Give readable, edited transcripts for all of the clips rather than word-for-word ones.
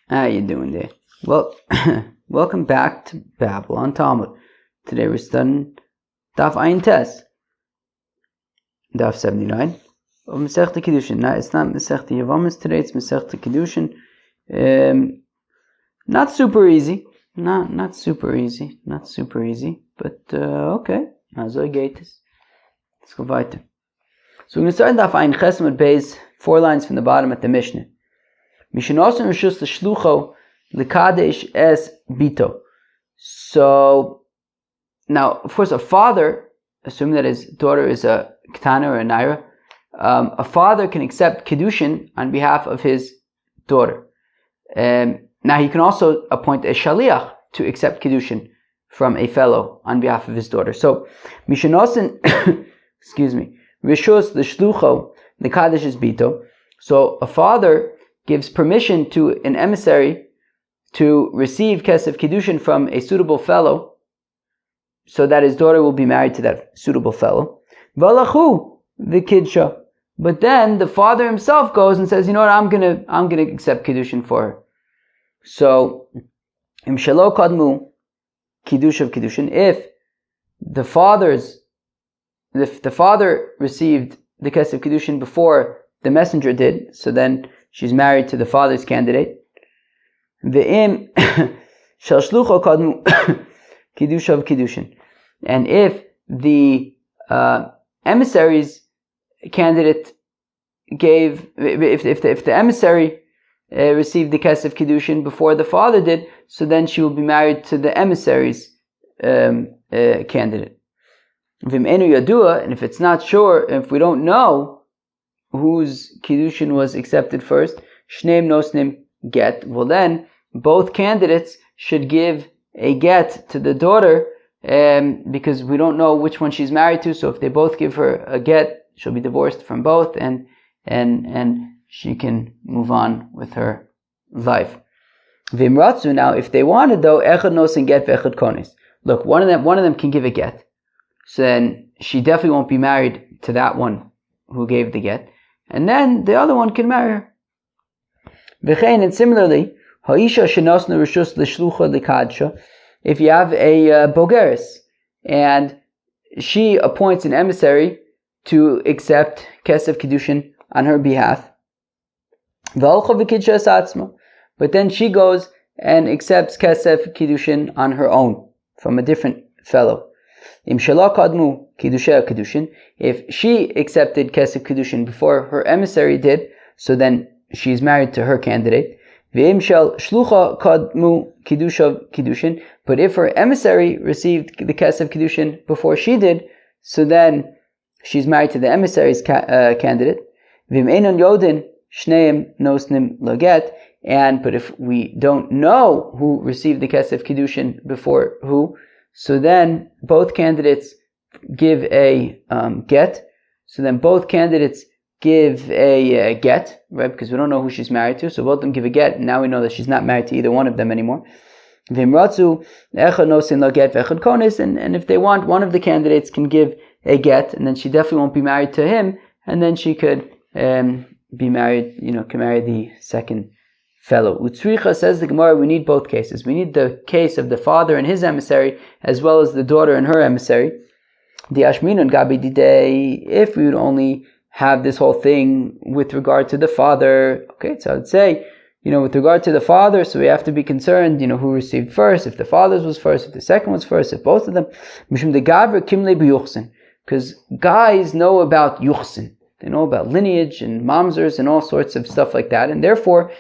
How you doing there? Well, welcome back to Babylon Talmud. Today we're studying Daf Ayin Tes, Daf 79 of Masechta Kiddushin. Now it's not Masechta Yavamis today; it's Masechta Kiddushin. Not super easy. Not super easy. But okay. Also Gates. Let's go weiter. So we're going to start Daf Ayin Ches with Beis, 4 lines from the bottom at the Mishnah. Mishanosin Rishus L'Shlucho L'Kadesh Es Bito. So now, of course, a father, assuming that his daughter is a Ketana or a Naira, a father can accept Kiddushin on behalf of his daughter. Now he can also appoint a Shaliach to accept Kiddushin from a fellow on behalf of his daughter. So Mishanosin, Rishus L'Shlucho L'Kadesh Es Bito. So a father gives permission to an emissary to receive Kesef Kiddushin from a suitable fellow, so that his daughter will be married to that suitable fellow. Valachu the Kidsha. But then the father himself goes and says, you know what, I'm gonna accept Kiddushin for her. So Im Shelo Kadmu Kiddush of Kiddushin, if the father received the Kesef Kiddushin before the messenger did, so then she's married to the father's candidate. Ve'im shel shlucho kadmu kiddush of kiddushin. And if the emissary's candidate if the emissary received the kesef kiddushin before the father did, so then she will be married to the emissary's candidate. V'im enu yadua, and if it's not sure, if we don't know whose kiddushin was accepted first, shneim nosnim get. Well, then both candidates should give a get to the daughter, because we don't know which one she's married to. So if they both give her a get, she'll be divorced from both, and she can move on with her life. Vimratzu. Now, if they wanted though, echad nosin get ve'echad konis. Look, one of them can give a get, so then she definitely won't be married to that one who gave the get. And then the other one can marry her. And similarly, if you have a bogeres and she appoints an emissary to accept kesef kiddushin on her behalf, but then she goes and accepts kesef kiddushin on her own from a different fellow. If she accepted kesef kiddushin before her emissary did, so then she's married to her candidate. But if her emissary received the kesef kiddushin before she did, so then she's married to the emissary's candidate. But if we don't know who received the kesef kiddushin before who, so then both candidates give a get. So then both candidates give a get, right? Because we don't know who she's married to. So both of them give a get. And now we know that she's not married to either one of them anymore. Vimratzu echad nosin la get ve'echad konis. And if they want, one of the candidates can give a get, and then she definitely won't be married to him. And then she could be married, can marry the second fellow. Utzricha, says the Gemara, we need both cases. We need the case of the father and his emissary, as well as the daughter and her emissary. The Ashminun Gabi Didei, if we would only have this whole thing with regard to the father, okay, so I would say, with regard to the father, so we have to be concerned, who received first, if the father's was first, if the second was first, if both of them. Because guys know about yuchsin. They know about lineage and mamzers and all sorts of stuff like that, and therefore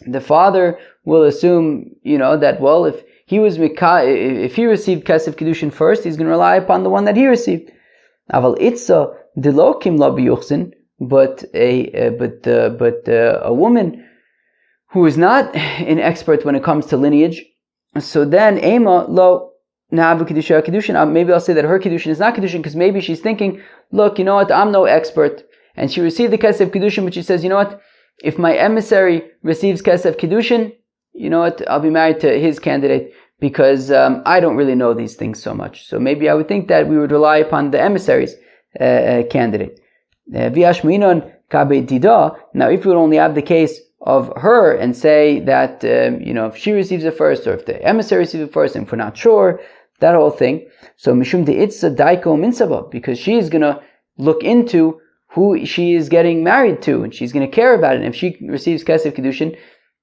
the father will assume, that, well, if he received kesef kiddushin first, he's going to rely upon the one that he received. Aval itza delokim la biyuchsin, but a woman who is not an expert when it comes to lineage, so then ema lo na'avu kiddushin. Maybe I'll say that her kiddushin is not kiddushin, because maybe she's thinking, look, you know what, I'm no expert, and she received the kesef kiddushin, but she says, you know what, if my emissary receives kesef kiddushin, you know what, I'll be married to his candidate, because I don't really know these things so much. So maybe I would think that we would rely upon the emissary's candidate. Now, if we would only have the case of her and say that, if she receives it first or if the emissary receives it first, and if we're not sure, that whole thing. So Mishum de'itza daiko minsaba, because she's going to look into who she is getting married to, and she's going to care about it. And if she receives Kesef Kiddushin,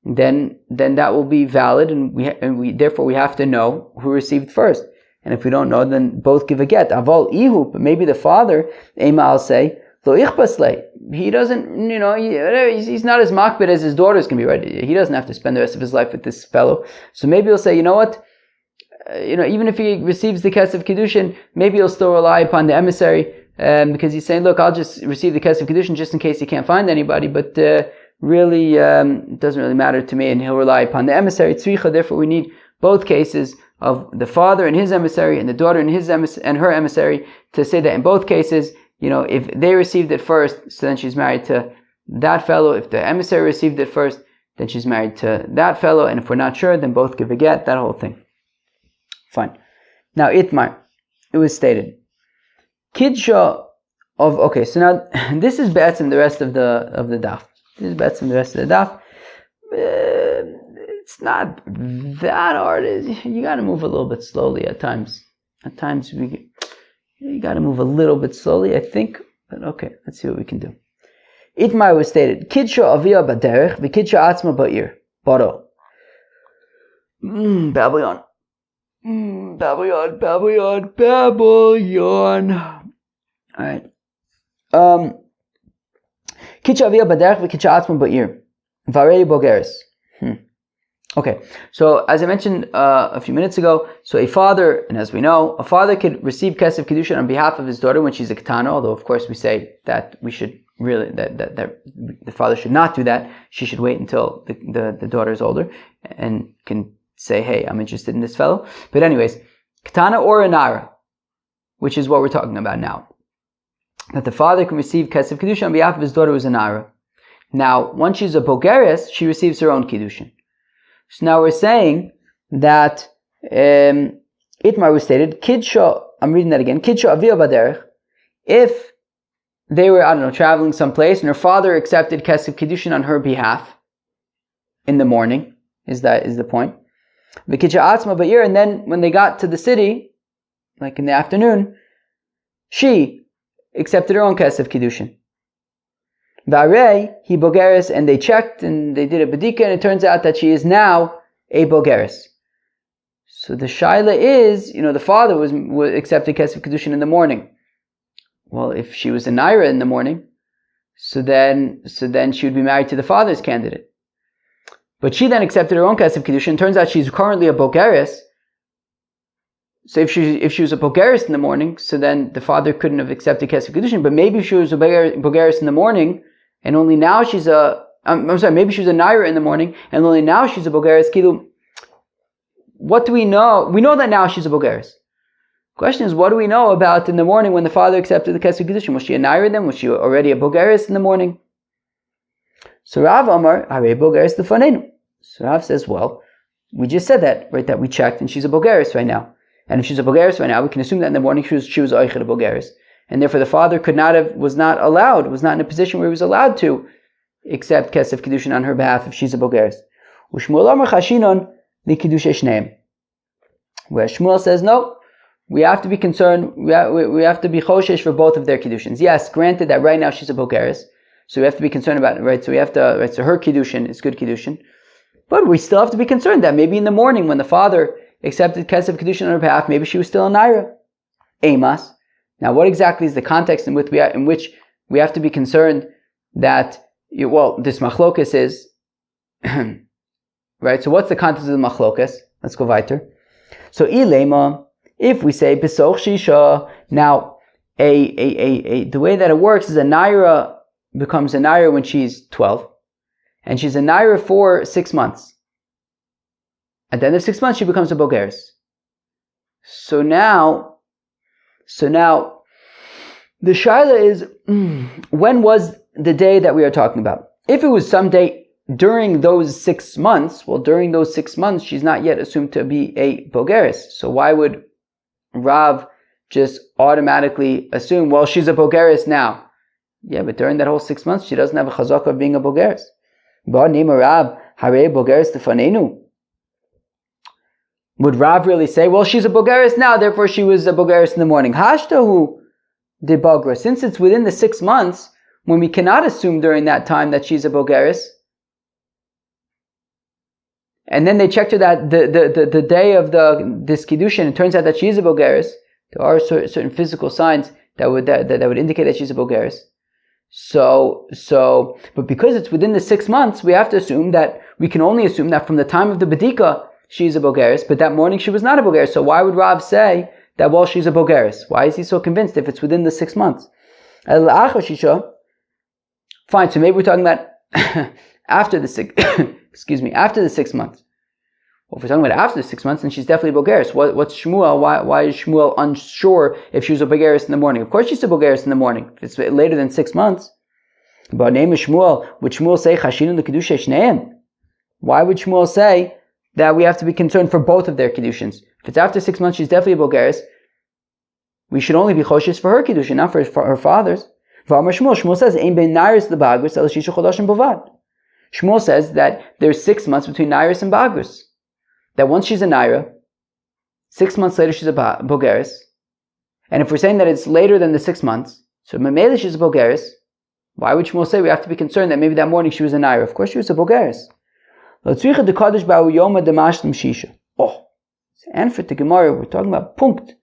then that will be valid, and we therefore we have to know who received first. And if we don't know, then both give a get. Aval ihu, but maybe the father, Ema, I'll say, lo ichbaslei. He doesn't, he's not as makbid as his daughters can be, right? He doesn't have to spend the rest of his life with this fellow. So maybe he'll say, you know what? Even if he receives the Kesef Kiddushin, maybe he'll still rely upon the emissary, because he's saying, look, I'll just receive the Kesef Kiddushin just in case he can't find anybody, but really, it doesn't really matter to me, and he'll rely upon the emissary. Tzricha, therefore we need both cases of the father and his emissary and the daughter and her emissary to say that in both cases, if they received it first, so then she's married to that fellow. If the emissary received it first, then she's married to that fellow. And if we're not sure, then both give a get, that whole thing. Fine. Now, Itmar, it was stated. Kidsha of, so now this is Be'etzim the rest of the daf. This is Be'etzim the rest of the daf. It's not that hard. You got to move a little bit slowly at times. At times you got to move a little bit slowly, I think. But okay, let's see what we can do. Itmar was stated, Kidsha avia baderech, v'kidsha atzma ba'ir. Baro. Babylon. Babylon. Alright. Kidsha avia baderech, v'kidsha atzma ba'ir. Varei bogeres. Okay, so as I mentioned a few minutes ago, so a father, and as we know, a father could receive Kesef Kiddushin on behalf of his daughter when she's a ketana, although of course we say that we should really, that the father should not do that. She should wait until the daughter is older and can say, hey, I'm interested in this fellow. But anyways, ketana or a nara, which is what we're talking about now. That the father can receive Kesef Kiddushin on behalf of his daughter who is a nara. Now, once she's a bogeres, she receives her own Kiddushin. So now we're saying that Itmar was stated, Kidsha, I'm reading that again, Kidsha avia baderech, if they were, traveling someplace and her father accepted Kesef Kiddushin on her behalf in the morning, is the point. The Kidsha atzma ba'ir, and then when they got to the city, like in the afternoon, she accepted her own Kesef Kiddushin. V'arei, he bogeres, and they checked and they did a bedika, and it turns out that she is now a bogeres. So the shaila is, the father was accepted Kesef Kiddushin in the morning. Well, if she was a naira in the morning, so then she would be married to the father's candidate. But she then accepted her own Kesef Kiddushin. Turns out she's currently a bogeres. So if she was a bogeres in the morning, so then the father couldn't have accepted Kesef Kiddushin. But maybe if she was a bogeres in the morning, and only now she's maybe she was a naira in the morning, and only now she's a bogeres. Kilu, what do we know? We know that now she's a bogeres. Question is, what do we know about in the morning when the father accepted the Kesef Kiddushin? Was she a naira then? Was she already a bogeres in the morning? So Rav Amar, Hare bogeres lefanenu. So Rav says, well, we just said that, right? That we checked, and she's a bogeres right now. And if she's a bogeres right now, we can assume that in the morning she was oichet a bogeres. And therefore the father was not in a position where he was allowed to accept Kesef Kiddushin on her behalf if she's a bogeres. U'Shmuel Amar Chashinon li Kiddushay Shneim. Where Shmuel says, no, we have to be concerned, we have to be choshesh for both of their Kiddushins. Yes, granted that right now she's a bogeres, so we have to be concerned about it, right? So so her Kiddushin is good Kiddushin. But we still have to be concerned that maybe in the morning when the father accepted Kesef Kiddushin on her behalf, maybe she was still a naira. Emas. Now, what exactly is the context in which we have to be concerned that, this machlokas is, right? So what's the context of the machlokas? Let's go weiter. So, ilema, if we say, besoch shisha, now, the way that it works is a naira becomes a naira when she's 12, and she's a naira for 6 months. At the end of 6 months, she becomes a bogeres. So now, the shaila is, when was the day that we are talking about? If it was some day during those 6 months, well, during those 6 months, she's not yet assumed to be a bogeres. So why would Rav just automatically assume, well, she's a bogeres now? Yeah, but during that whole 6 months, she doesn't have a chazaka of being a bogeres. Would Rav really say, well, she's a bogeres now, therefore she was a bogeres in the morning? Hashtahu de bogra. Since it's within the 6 months, when we cannot assume during that time that she's a bogeres, and then they checked her that the day of this Kiddushin, it turns out that she is a bogeres. There are certain physical signs that would indicate that she's a bogeres. But because it's within the 6 months, we can only assume that from the time of the Bedika, she's a bogeres, but that morning she was not a bogeres. So why would Rav say that, well, she's a bogeres? Why is he so convinced if it's within the 6 months? Fine, so maybe we're talking about after the 6 after the 6 months. Well, if we're talking about after the 6 months, then she's definitely a bogeres. What's Shmuel? Why is Shmuel unsure if she was a bogeres in the morning? Of course she's a bogeres in the morning. If it's later than 6 months. But name of Shmuel, would Shmuel say Chashinu the Kiddushin Shneim? Why would Shmuel say that we have to be concerned for both of their Kiddushins? If it's after 6 months, she's definitely a bogeres. We should only be choshes for her Kiddushin, not for her father's. Shmuel says, Ein ben Nairis leBagrus el shisha chodashim bovad. Shmuel says that there's 6 months between Nairis and Bagrus. That once she's a Naira, 6 months later she's a bogeres. And if we're saying that it's later than the 6 months, so Mamela she's a bogeres, why would Shmuel say we have to be concerned that maybe that morning she was a Naira? Of course she was a bogeres. Oh, and for the Gemara, we're talking about Punkt,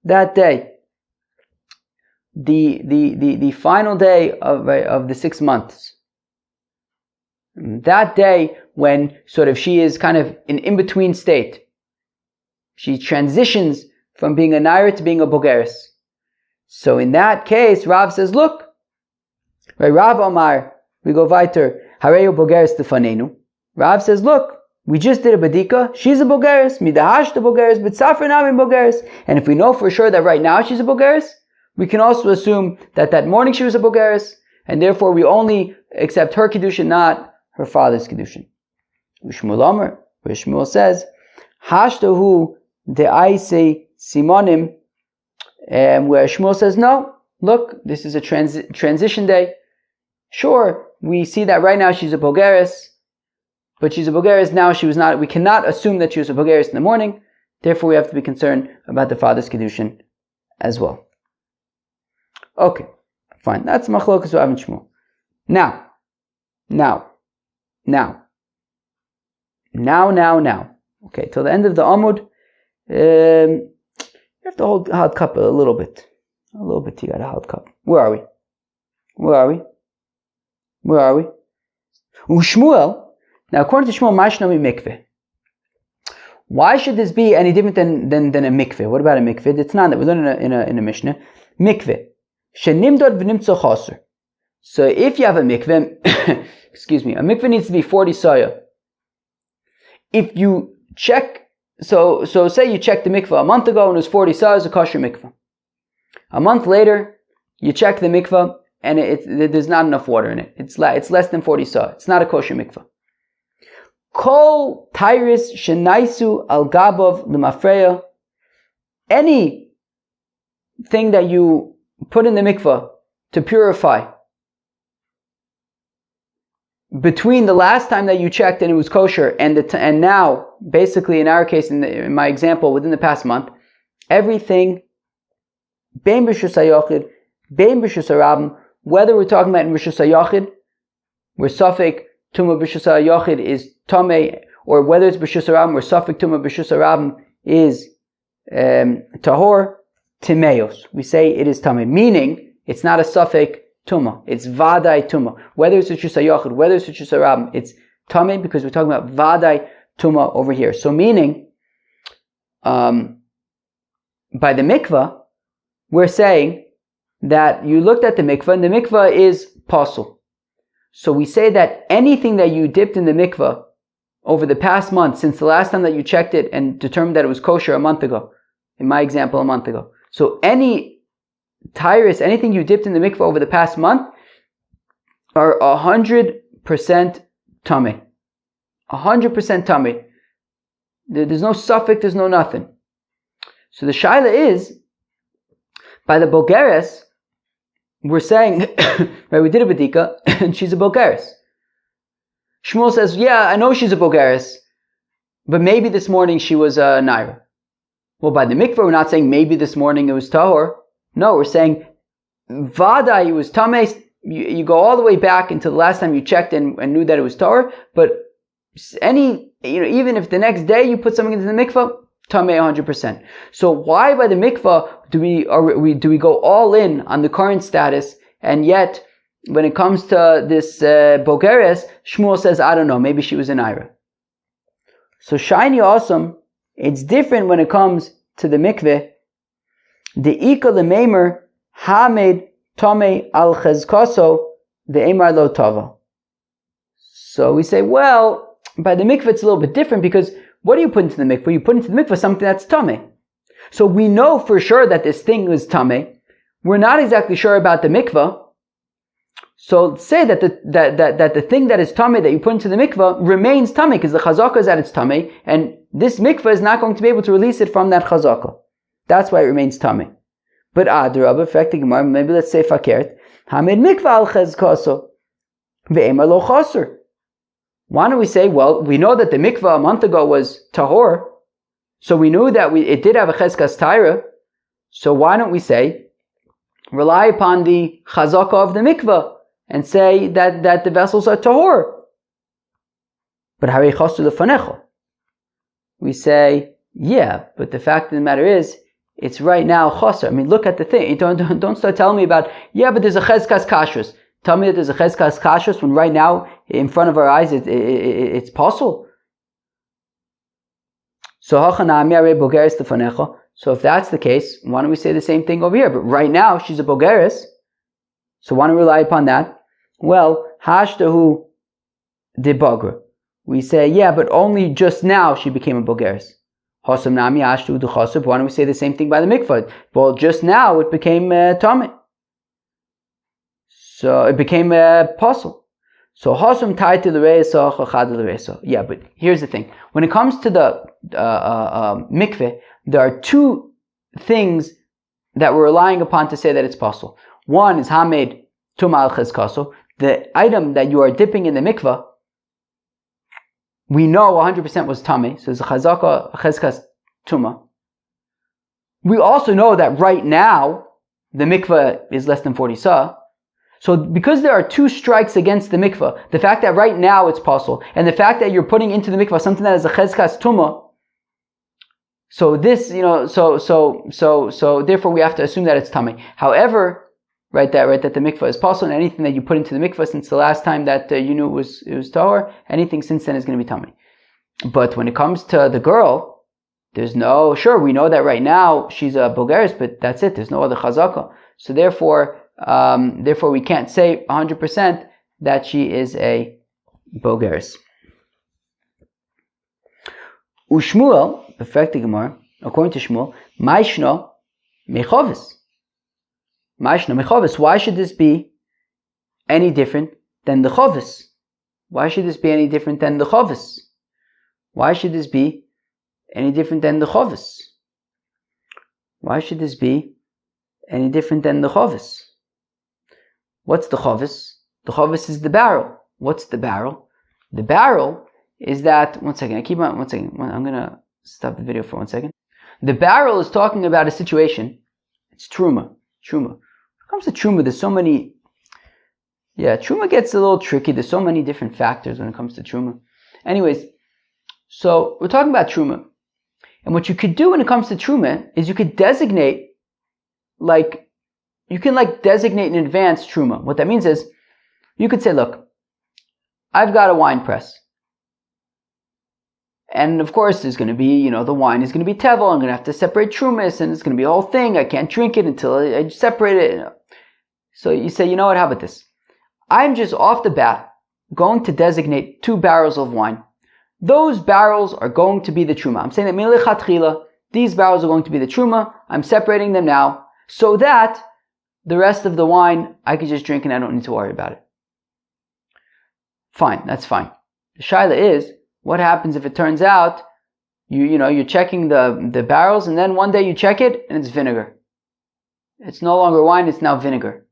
that day. The final day of the 6 months. That day when sort of she is kind of an in-between state. She transitions from being a Naira to being a bogeres. So in that case, Rav says, look, Rav Omar, we go weiter, Hareyo bogeres tefanenu. Rav says, look, we just did a badika, she's a bogeres, midahash the bogeres, but safra namin bogeres. And if we know for sure that right now she's a bogeres, we can also assume that morning she was a bogeres, and therefore we only accept her Kiddushin, not her father's Kiddushin. Shmuel Omer, where Shmuel says, Hashtahu de'aise simonim, where Shmuel says, no, look, this is a transition day. Sure, we see that right now she's a bogeres, but she's a bogeres now, she was not. We cannot assume that she was a bogeres in the morning, therefore we have to be concerned about the father's Kiddushin as well. Okay, fine. That's Machlokas Rav and Shmuel. Now. Okay, till the end of the Amud, you have to hold hot cup a little bit. A little bit, you got a hot cup. Where are we? Shmuel. Now, according to Shmuel, Mashnami mikveh. Why should this be any different than a mikveh? What about a mikveh? It's not that we learn in a Mishnah. Mikveh. Shenimdod v'nimtzo chaser. So if you have a mikveh, a mikveh needs to be 40 saya. If you check, so say you checked the mikveh a month ago and it was 40 saya, it's a kosher mikveh. A month later, you check the mikveh and there's not enough water in it. It's less than 40 saya. It's not a kosher mikveh. Kol tyrus shenaisu al gabov l'mafreya. Any thing that you put in the mikveh to purify between the last time that you checked and it was kosher and now, basically in our case, in my example, within the past month, everything, bein b'shus hayachid, bein b'shus harabim, whether we're talking about in b'shus hayachid, where safek tumah b'shus hayachid is tameh, or whether it's b'shus harabim, where safek tumah b'shus harabim is tahor, timeos. We say it is tameh, meaning it's not a safek tumah, it's vadai tumah. Whether it's b'shus hayachid, whether it's b'shus harabim, it's tameh because we're talking about vadai tumah over here. So meaning, by the mikvah, we're saying that you looked at the mikvah and the mikvah is pasul. So we say that anything that you dipped in the mikvah over the past month, since the last time that you checked it and determined that it was kosher a month ago, in my example a month ago. So any tyrus, anything you dipped in the mikvah over the past month are 100% tameh. 100% tameh. There's no suffix, there's no nothing. So the shaila is, by the bogeres, we're saying, right, we did a badika, and she's a bogeres. Shmuel says, yeah, I know she's a bogeres, but maybe this morning she was a naira. Well, by the mikveh, we're not saying maybe this morning it was tahor. No, we're saying vada, it was tameh. You go all the way back until the last time you checked and knew that it was tahor. But even if the next day you put something into the mikveh, tameh 100%. So why by the mikveh do we go all in on the current status, and yet when it comes to this bogeres, Shmuel says, I don't know, maybe she was an ira. So shiny awesome, it's different when it comes to the mikveh. The ika lemeimer hamed tome al chezkaso ve'emar lo tava. So we say, well, by the mikveh it's a little bit different, because what do you put into the mikveh? You put into the mikveh something that's tameh. So we know for sure that this thing was tameh. We're not exactly sure about the mikveh. So say that the thing that is tameh that you put into the mikveh remains tameh, because the chazaka is that it's tameh, and this mikveh is not going to be able to release it from that chazaka. That's why it remains tameh. But adrabah, affecting Gemara, maybe let's say fakert, hamid mikveh al chezkaso ve'emar lo chaser. Why don't we say, well, we know that the mikveh a month ago was tahor, so we knew that it did have a chezkas taira, so why don't we say, rely upon the chazaka of the mikveh, and say that the vessels are tahor. But harei chaser lefanecha. We say, yeah, but the fact of the matter is, it's right now chaser. I mean, look at the thing. Don't start telling me about, yeah, but there's a chezkas kashrus. Tell me that there's a chezkas kashrus when right now, in front of our eyes, it's possible. So hachanami harei bogeres lefanecha. So if that's the case, why don't we say the same thing over here? But right now, she's a bogeres. So why don't we rely upon that? Well, hashtahu de bagra. We say, yeah, but only just now she became a bogeres. Hasam nami hashtahu de chasub. Why don't we say the same thing by the mikvah? Well, just now it became tameh. So it became a puzzle. So hasam tied to the reisa, chachad the reisa. Yeah, but here's the thing. When it comes to the mikveh, there are two things that we're relying upon to say that it's possible. One is hamed tuma al chezkaso. The item that you are dipping in the mikveh, we know 100% was tameh, so it's a chazaka chezkas tuma. We also know that right now the mikveh is less than 40 sa. So because there are two strikes against the mikveh, the fact that right now it's possible, and the fact that you're putting into the mikveh something that is a chezkas tuma, so this, so therefore we have to assume that it's tameh. However, that the mikveh is possible, and anything that you put into the mikveh since the last time that you knew it was tahor, anything since then is going to be tameh. But when it comes to the girl, there's no, sure, we know that right now she's a bogeres, but that's it. There's no other chazaka. So therefore we can't say 100% that she is a bogeres. Ushmuel, perfect Gemara, according to Shmuel, Maishno mechovis. Maishno mechovis. Why should this be any different than the chovis? Why should this be any different than the chovis? Why should this be any different than the chovis? Why should this be any different than the chovis? What's the chovis? The chovis is the barrel. What's the barrel? The barrel is that, one second, I'm going to stop the video for 1 second. The barrel is talking about a situation. It's truma. When it comes to truma, there's so many, truma gets a little tricky. There's so many different factors when it comes to truma. Anyways, so we're talking about truma. And what you could do when it comes to truma is you could designate, designate in advance truma. What that means is, you could say, look, I've got a wine press. And of course, there's going to be, the wine is going to be tevel. I'm going to have to separate trumas, and it's going to be a whole thing. I can't drink it until I separate it. So you say, you know what, how about this? I'm just off the bat going to designate 2 barrels of wine. Those barrels are going to be the truma. I'm saying that milichatchila, these barrels are going to be the truma. I'm separating them now so that the rest of the wine I can just drink and I don't need to worry about it. Fine, that's fine. The shaila is, what happens if it turns out you're checking the barrels, and then one day you check it and it's vinegar? It's no longer wine, it's now vinegar.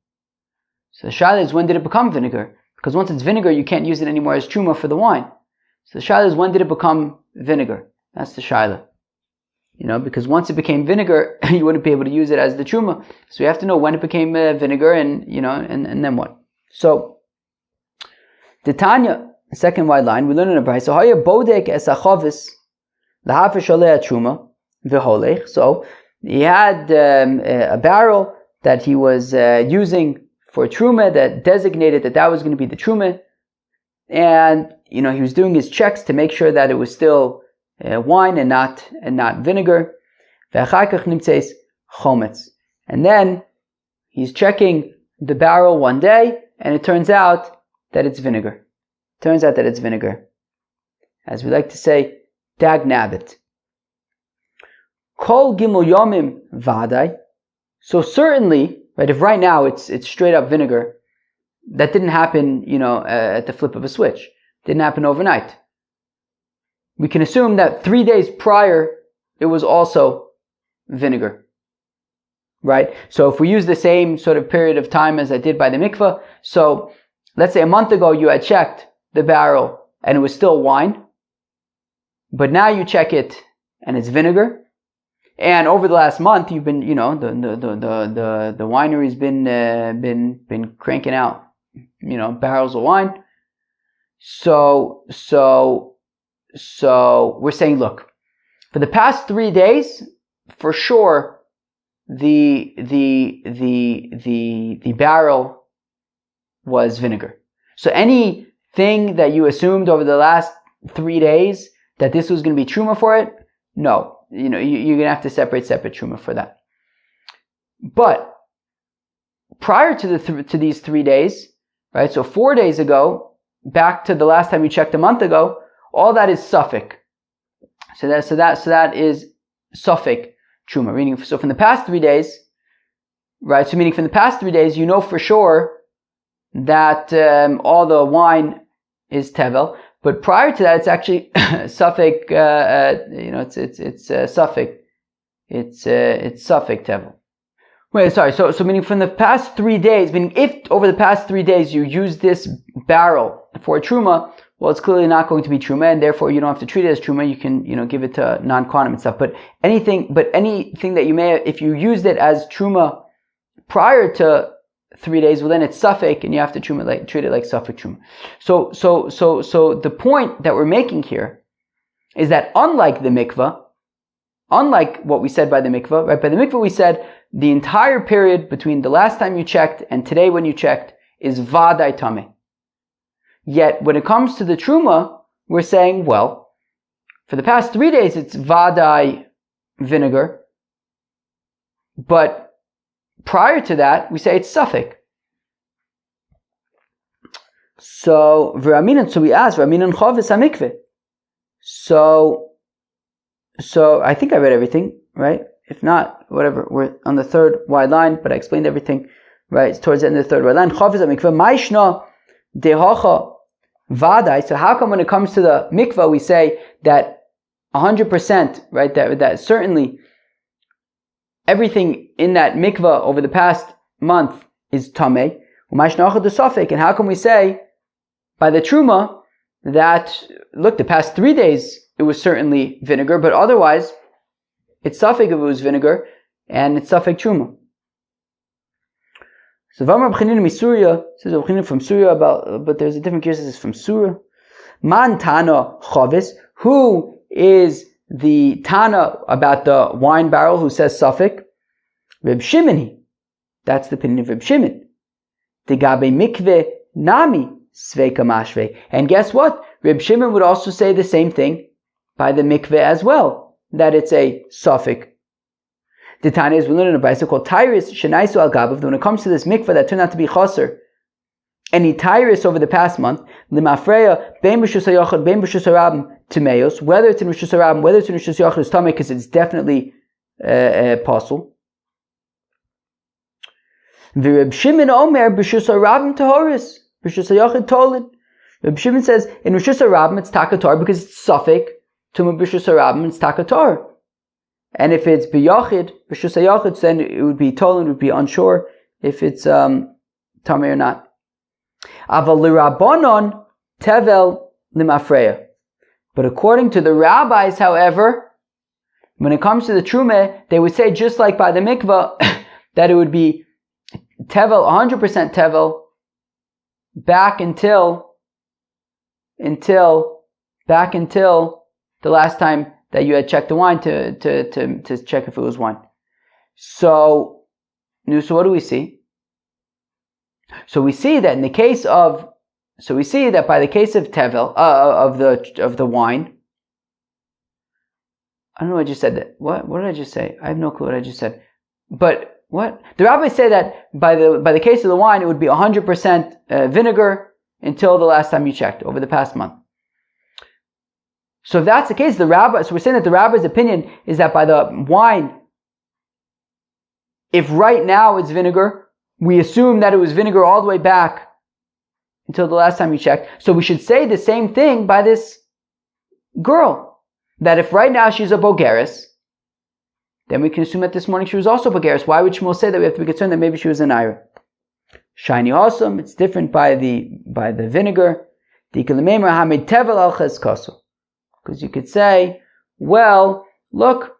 So the shaila is, when did it become vinegar? Because once it's vinegar, you can't use it anymore as truma for the wine. So the shaila is, when did it become vinegar? That's the shaila. Because once it became vinegar, you wouldn't be able to use it as the truma. So you have to know when it became vinegar, and then what. So the Tanya, the second wide line, we learn in a brayso. So haya bodek es achavis lahafish alei truma v'holech. So he had a barrel that he was using for truma, that designated that was going to be the truma, and he was doing his checks to make sure that it was still wine and not vinegar. And then he's checking the barrel one day, and it turns out that it's vinegar. As we like to say, dag nabbit. Kol gimel yomim vadai. So certainly, right, if right now it's straight up vinegar, that didn't happen, at the flip of a switch. Didn't happen overnight. We can assume that 3 days prior, it was also vinegar. Right? So if we use the same sort of period of time as I did by the mikveh, so let's say a month ago you had checked the barrel and it was still wine, but now you check it and it's vinegar. And over the last month, you've been, the winery's been cranking out, barrels of wine. So we're saying, look, for the past 3 days, for sure, the barrel was vinegar. So anything that you assumed over the last 3 days that this was going to be truma for it, no. You're going to have to separate truma for that. But prior to these 3 days, right? So 4 days ago, back to the last time you checked a month ago, all that is suffik. So that is suffik truma. Meaning, so from the past 3 days, right? So meaning from the past 3 days, you know for sure that all the wine is tevel. But prior to that, it's actually suffik. It's suffik. It's suffik tevel. Wait, sorry. So meaning from the past 3 days, meaning if over the past 3 days you use this barrel for truma, well, it's clearly not going to be truma, and therefore you don't have to treat it as truma. You can give it to non-quantum and stuff. But anything that you may, if you used it as truma prior to 3 days, well then it's suffik, and you have to treat it like suffik truma. So the point that we're making here is that unlike the mikveh, unlike what we said by the mikveh, right? By the mikveh we said the entire period between the last time you checked and today when you checked is vadai tameh. Yet when it comes to the truma, we're saying, well, for the past 3 days it's vadai vinegar, but prior to that, we say it's suffik. So we ask, V'aminan chovis hamikveh. So I think I read everything, right? If not, whatever. We're on the third wide line, but I explained everything, right? It's towards the end of the third wide line. Chovis hamikveh, maishna dehocha vadai. So how come when it comes to the mikveh, we say that 100%, right? That certainly everything in that mikveh over the past month is tameh. And how can we say by the truma that, look, the past 3 days it was certainly vinegar, but otherwise it's suffik if it was vinegar, and it's suffik truma. So Vamar B'chinim Misuria says B'chinim from Surya but there's a different case. This is from Surah. Man Tana Chavis, who is the Tana about the wine barrel who says suffik? Reb Shimoni. That's the opinion of Reb Shimon. Degabe mikveh nami sveika mashve. And guess what? Reb Shimon would also say the same thing by the mikveh as well, that it's a suffik. The Tanya is, we learn in a brayso called Tyrus Shenaisu al Gabav. When it comes to this mikveh that turned out to be chaser, any Tyrus over the past month, limafreya bein b'shus hayachad bein b'shus harabim timeos, whether it's in b'shus harabim, whether it's in b'shus hayachad, is tamei because it's definitely possible. V'Reb Shimon Omer b'shus harabim tahoris b'shus hayachad tolin. Reb Shimon says in b'shus harabim it's takator because it's suffik. Tumah b'shus harabim it's takator. And if it's b'yachid, b'shus hayachid, then it would be tolan, it would be unsure if it's tamei or not. Aval l'Rabbanon tevel limafreya. But according to the rabbis, however, when it comes to the truma, they would say just like by the mikvah that it would be tevel, 100% tevel, back until the last time that you had checked the wine to check if it was wine. So what do we see? So we see that by the case of tevel of the wine. I don't know what I just said. What did I just say? I have no clue what I just said. But what the rabbis say that by the case of the wine, it would be 100% vinegar until the last time you checked over the past month. So if that's the case, so we're saying that the rabbi's opinion is that by the wine, if right now it's vinegar, we assume that it was vinegar all the way back until the last time you checked. So we should say the same thing by this girl. That if right now she's a bogeres, then we can assume that this morning she was also bogeres. Why would Shmuel say that? We have to be concerned that maybe she was an ira. Shiny awesome, it's different by the vinegar. Because you could say, well, look,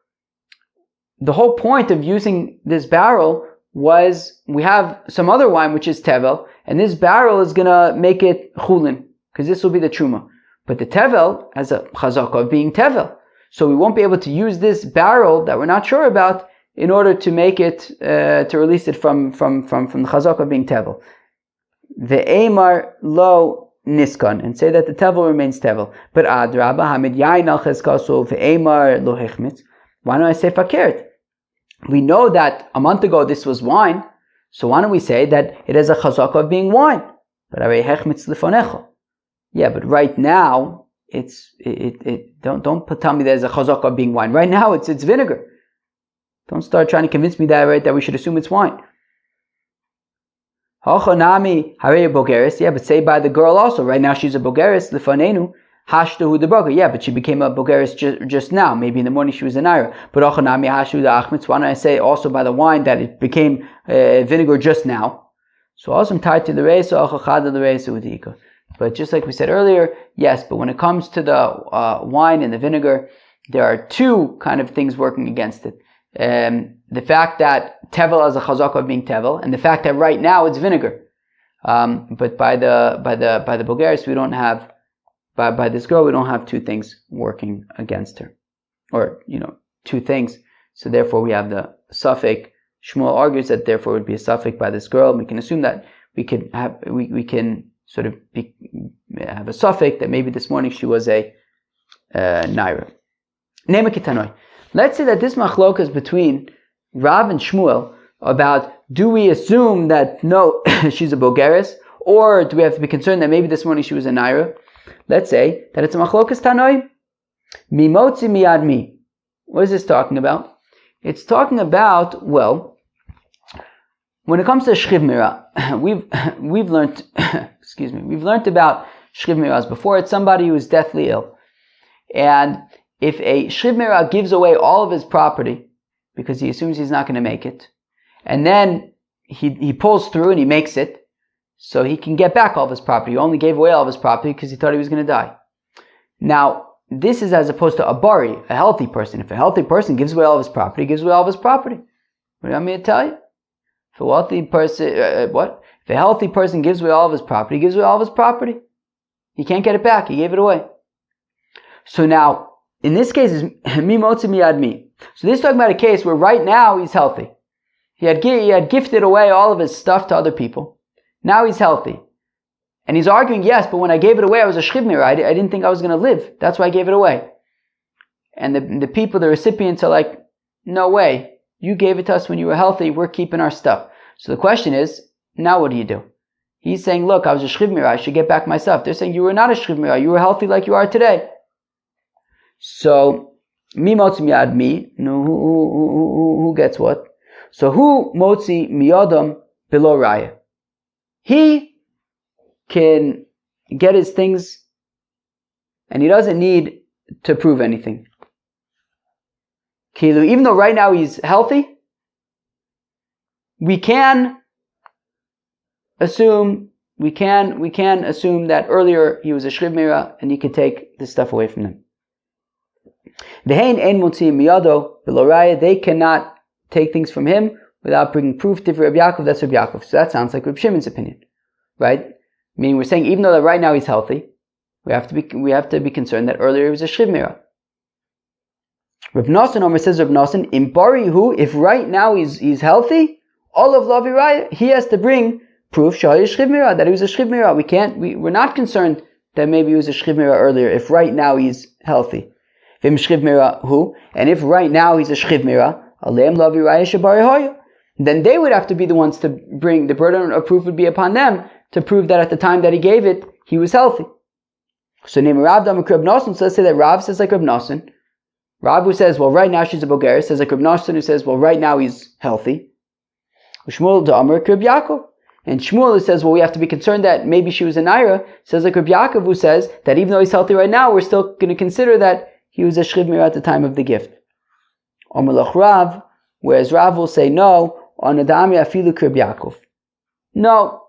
the whole point of using this barrel was we have some other wine which is tevel, and this barrel is going to make it chulin, because this will be the truma. But the tevel has a chazaka of being tevel. So we won't be able to use this barrel that we're not sure about in order to make it, to release it from the chazaka of being tevel. The Amar lo niskan, and say that the tevel remains tevel. But adraba hamid yain al chezkaso ve'emar lo hechmitz. Why don't I say fakert? We know that a month ago this was wine, so why don't we say that it has a chazaka of being wine? But arei hechmitz lifonecha. Yeah, but right now don't tell me there's a chazaka of being wine. Right now it's vinegar. Don't start trying to convince me that we should assume it's wine. Hachanami harei bogeres. Yeah, but say by the girl also. Right now she's a bogeres lifanenu. Hashtahu the boger. Yeah, but she became a bogeres just now. Maybe in the morning she was an ira. But hachanami hashtahu the achmitz. Why don't I say also by the wine that it became vinegar just now? So also I'm tied to the reis. Achachad the reis udika. But just like we said earlier, yes. But when it comes to the wine and the vinegar, there are two kind of things working against it. The fact that tevel has a chazaka of being tevel, and the fact that right now it's vinegar. But by the bogeres, we don't have, by this girl, we don't have two things working against her, or two things. So therefore, we have the suffix. Shmuel argues that therefore it would be a suffix by this girl. We can assume that we can sort of have a suffix that maybe this morning she was a naira. Nema kitanoi. Let's say that this machlok is between Rav and Shmuel about do we assume that no, she's a bogeres, or do we have to be concerned that maybe this morning she was a naira? Let's say that it's a machlokas tanoi. Mimotzi miyad mi. What is this talking about? It's talking about, well, when it comes to shchiv mira, we've learned about shchiv miras before. It's somebody who is deathly ill, and if a shchiv mira gives away all of his property because he assumes he's not going to make it, and then he pulls through and he makes it, so he can get back all of his property. He only gave away all of his property because he thought he was going to die. Now, this is as opposed to a bari, a healthy person. If a healthy person gives away all of his property, he gives away all of his property. What do you want me to tell you? If a wealthy person, If a healthy person gives away all of his property, he gives away all of his property. He can't get it back. He gave it away. So now, in this case, is mi motzi miyad mi. So this is talking about a case where right now he's healthy. He had gifted away all of his stuff to other people. Now he's healthy. And he's arguing, yes, but when I gave it away, I was a shchiv mira. I didn't think I was going to live. That's why I gave it away. And the people, the recipients are like, no way. You gave it to us when you were healthy. We're keeping our stuff. So the question is, now what do you do? He's saying, look, I was a shchiv mira. I should get back my stuff. They're saying, you were not a shchiv mira. You were healthy like you are today. So, mi motzi miyad mi. No, who gets what? So, who motzi miyadam below raya? He can get his things, and he doesn't need to prove anything. Kilu, even though right now he's healthy, we can assume we can assume that earlier he was a shchiv meira and he could take this stuff away from them. They cannot take things from him without bringing proof to Reb Yaakov. That's Reb Yaakov. So that sounds like Reb Shimon's opinion, right? Meaning we're saying even though that right now he's healthy, we have to be concerned that earlier he was a shchiv meira. Reb Nosson Omer says, Reb Nosson, in Barihu, if right now he's healthy, all of Lavi Raya, he has to bring proof shahaya shchiv meira, that he was a shchiv meira. We're not concerned that maybe he was a shchiv meira earlier if right now he's healthy. Vim shchiv meira who? And if right now he's a shchiv meira, aleim Lavi Raya shabari, then they would have to be the ones to bring, the burden of proof would be upon them to prove that at the time that he gave it, he was healthy. So name Rav Dam Reb Nosson, so let's say that Rav says like Reb Nosson. Rav who says, well, right now she's a bogeres, says like Reb Nosson who says, well, right now he's healthy. Shmuel Da'amar Reb Yaakov. And Shmuel who says, well, we have to be concerned that maybe she was a naira, says like Reb Yaakov who says that even though he's healthy right now, we're still going to consider that he was a shchiv meira at the time of the gift. Omelach Rav, whereas Rav will say, no, on Adami Afilu Reb Yaakov. No,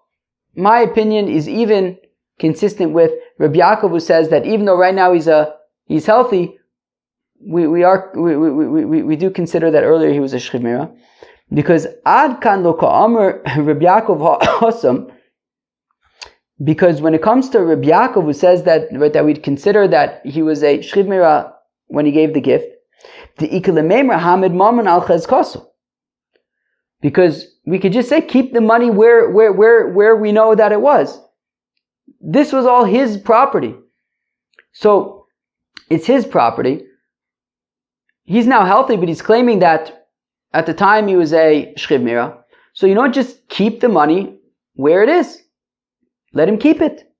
my opinion is even consistent with Reb Yaakov who says that even though right now he's healthy, we do consider that earlier he was a shchiv meira, because ad kan lo ka'amar Reb Yaakov ha'asam, because when it comes to Reb Yaakov who says that we'd consider that he was a shchiv meira when he gave the gift, the ikalememra hamid maman al chezkaso, because we could just say keep the money where we know that it was. This was all his property, so it's his property. He's now healthy, but he's claiming that at the time he was a shchiv meira. So you don't just keep the money where it is. Let him keep it.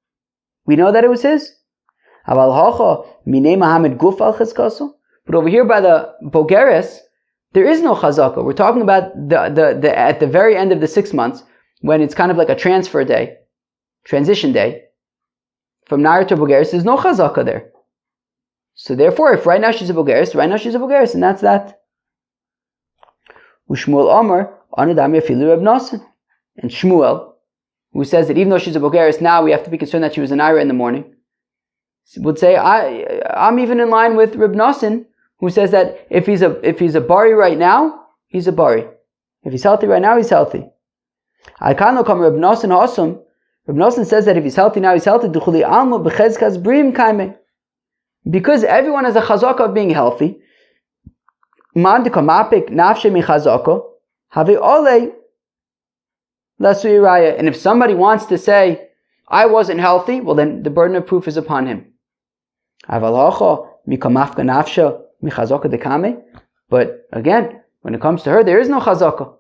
We know that it was his. But over here by the bogeres, there is no chazaka. We're talking about the at the very end of the 6 months, when it's kind of like a transfer day, transition day, from nair to bogeres. There's no chazaka there. So therefore, if right now she's a bogeres, right now she's a bogeres, and that's that. Ushmuel Omer, Anadami Afilu Reb Nosson. And Shmuel, who says that even though she's a bogeres now, we have to be concerned that she was an ira in the morning, would say, I'm even in line with Reb Nosson, who says that if he's a bari right now, he's a bari. If he's healthy right now, he's healthy. I can't come Reb Nosson Hasam. Reb Nosson says that if he's healthy now, he's healthy. Duchuli alma b'chezkas brim kaime. Because everyone has a chazaka of being healthy. Man dekamapik nafshe mi chazaka have ole lasui raya. And if somebody wants to say, I wasn't healthy, well then the burden of proof is upon him. Avalacha mikamafka nafshe mi chazaka dekame. But again, when it comes to her, there is no chazaka.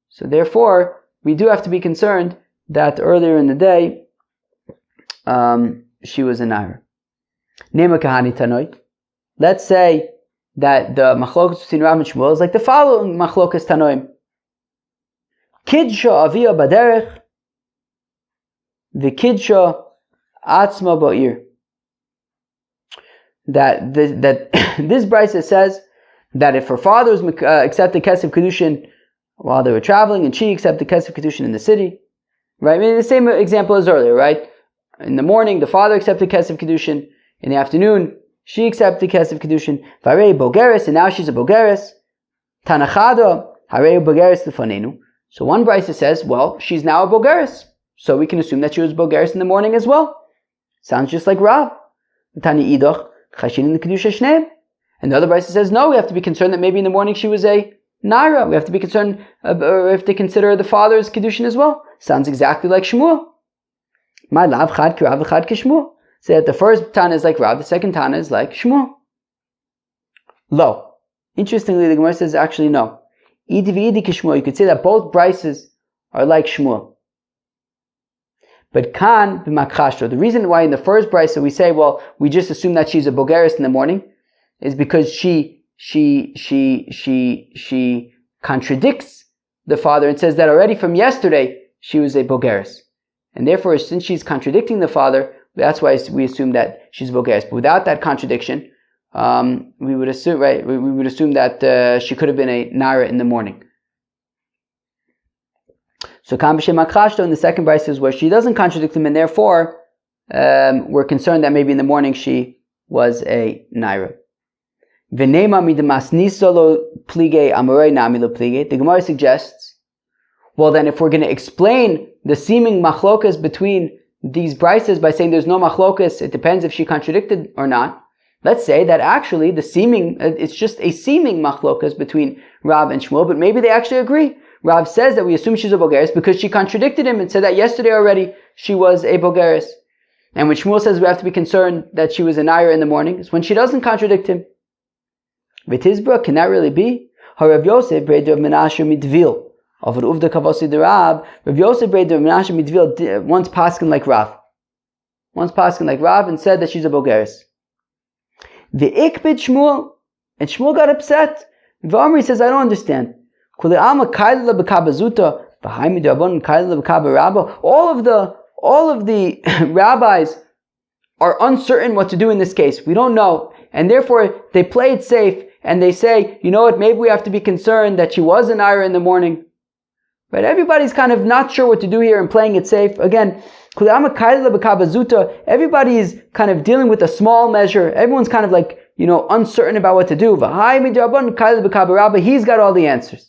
So therefore, we do have to be concerned that earlier in the day, she was a naira. Nema kahani tanoi. Let's say that the machlokas between Rav and Shmuel is like the following machlokas tanoim. Kidsha avia baderech, v'kidsha atzma ba'ir. That this brisa says that if her father was accepted kesef Kiddushin while they were traveling, and she accepted kesef Kiddushin in the city, right? I mean, the same example as earlier, right? In the morning, the father accepted kesef Kiddushin. In the afternoon, she accepted kesef Kiddushin. Varei bogeres, and now she's a bogeres. Tanachada, harei bogeres lefanenu. So one brisa says, well, she's now a bogeres, so we can assume that she was bogeres in the morning as well. Sounds just like Rav. Tani idach chashin in kedusha shneim. And the other brisa says, no, we have to be concerned that maybe in the morning she was a naira. We have to be concerned, or if they consider the father's Kiddushin as well. Sounds exactly like Shmuel. My lav chad ki Rav chad ki Shmuel. Say that the first Tana is like Rav, the second Tana is like Shmuel. Lo. Interestingly, the Gemara says actually no. Idi v'idi ki Shmuel. You could say that both brises are like Shmuel. But kan b'makchashro. The reason why in the first brisa we say, well, we just assume that she's a bogeres in the morning, is because she contradicts the father and says that already from yesterday she was a bogeres, and therefore since she's contradicting the father, that's why we assume that she's bogeres. But without that contradiction, we would assume, right? We would assume that she could have been a naira in the morning. So Kam B'Shem Akrashto in the second brayso is where she doesn't contradict him, and therefore we're concerned that maybe in the morning she was a naira. V'neima midamasniso lo plige amorei nami lo plige. The Gemara suggests, well then if we're going to explain the seeming machlokas between these braysos by saying there's no machlokas, it depends if she contradicted or not. Let's say that actually it's just a seeming machlokas between Rav and Shmuel, but maybe they actually agree. Rav says that we assume she's a bogeres because she contradicted him and said that yesterday already she was a bogeres. And when Shmuel says we have to be concerned that she was a naira in the morning, it's when she doesn't contradict him. V'tizbra, can that really be? Rav Yosef breder of Menashe midvil. Over uvda kavosi de Rav, Rav Yosef breder of Menashe midvil once paskin like Rav. Once paskin like Rav and said that she's a bogeres. The ikbid Shmuel, and Shmuel got upset. V'amri says, I don't understand. All of the rabbis are uncertain what to do in this case. We don't know. And therefore, they play it safe and they say, you know what, maybe we have to be concerned that she was an naira in the morning. Right? Everybody's kind of not sure what to do here and playing it safe. Again, everybody is kind of dealing with a small measure. Everyone's kind of like, uncertain about what to do. He's got all the answers.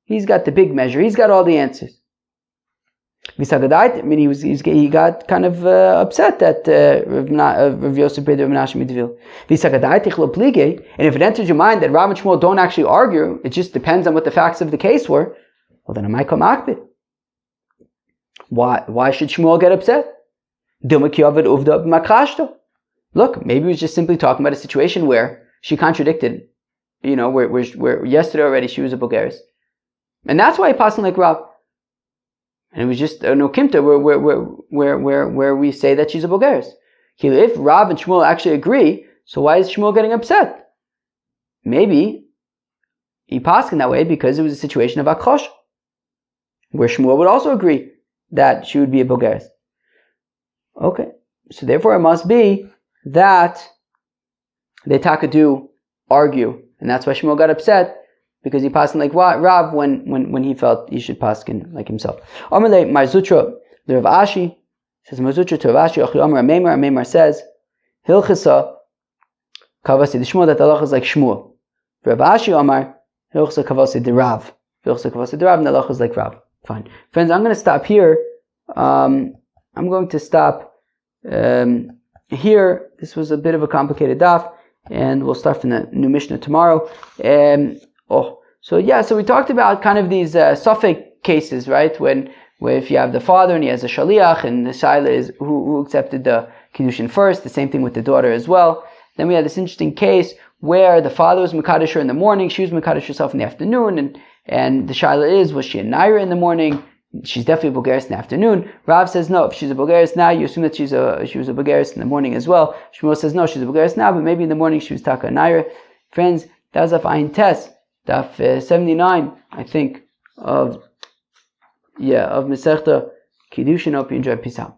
He's got the big measure. He's got all the answers. I mean, he got kind of upset that Rav Yosef breder of Menashe midvil. And if it enters your mind that Rav and Shmuel don't actually argue, it just depends on what the facts of the case were, well then I might come akbid. Why should Shmuel get upset? Look, maybe he was just simply talking about a situation where she contradicted, where yesterday already she was a bogeres. And that's why he passed like Rav. And it was just no kimta where we say that she's a bogeres. If Rav and Shmuel actually agree, so why is Shmuel getting upset? Maybe he passed in that way because it was a situation of akhosh, where Shmuel would also agree that she would be a bogeres. Okay, so therefore it must be that they do argue, and that's why Shmuel got upset, because he passed like Rav when he felt he should paskin like himself. Amalei Marzutra, the Rav Ashi says Marzutra to Rav Ashi. Achi Amar Meimar says Hilchasa Kavasi the Shmuel, that the halacha is like Shmuel. Rav Ashi Amar Hilchasa Kavasi the Rav. Hilchasa Kavasi the Rav, and the halacha is like Rav. Fine, friends. I'm going to stop here. I'm going to stop here. This was a bit of a complicated daf, and we'll start from the new Mishnah tomorrow. So we talked about kind of these suffix cases, right? Where if you have the father and he has a shaliach, and the shaila is who accepted the Kiddushin first. The same thing with the daughter as well. Then we had this interesting case where the father was mekadosh her in the morning, she was mekadosh herself in the afternoon, and the shaila was she a naira in the morning? She's definitely a bogeres in the afternoon. Rav says no. If she's a bogeres now, you assume that she was a bogeres in the morning as well. Shmuel says no, she's a bogeres now, but maybe in the morning she was taka naira. Friends, that was of Ayin Tes, daf 79, I think, of Masechta Kiddushin. Hope you enjoy. Peace out.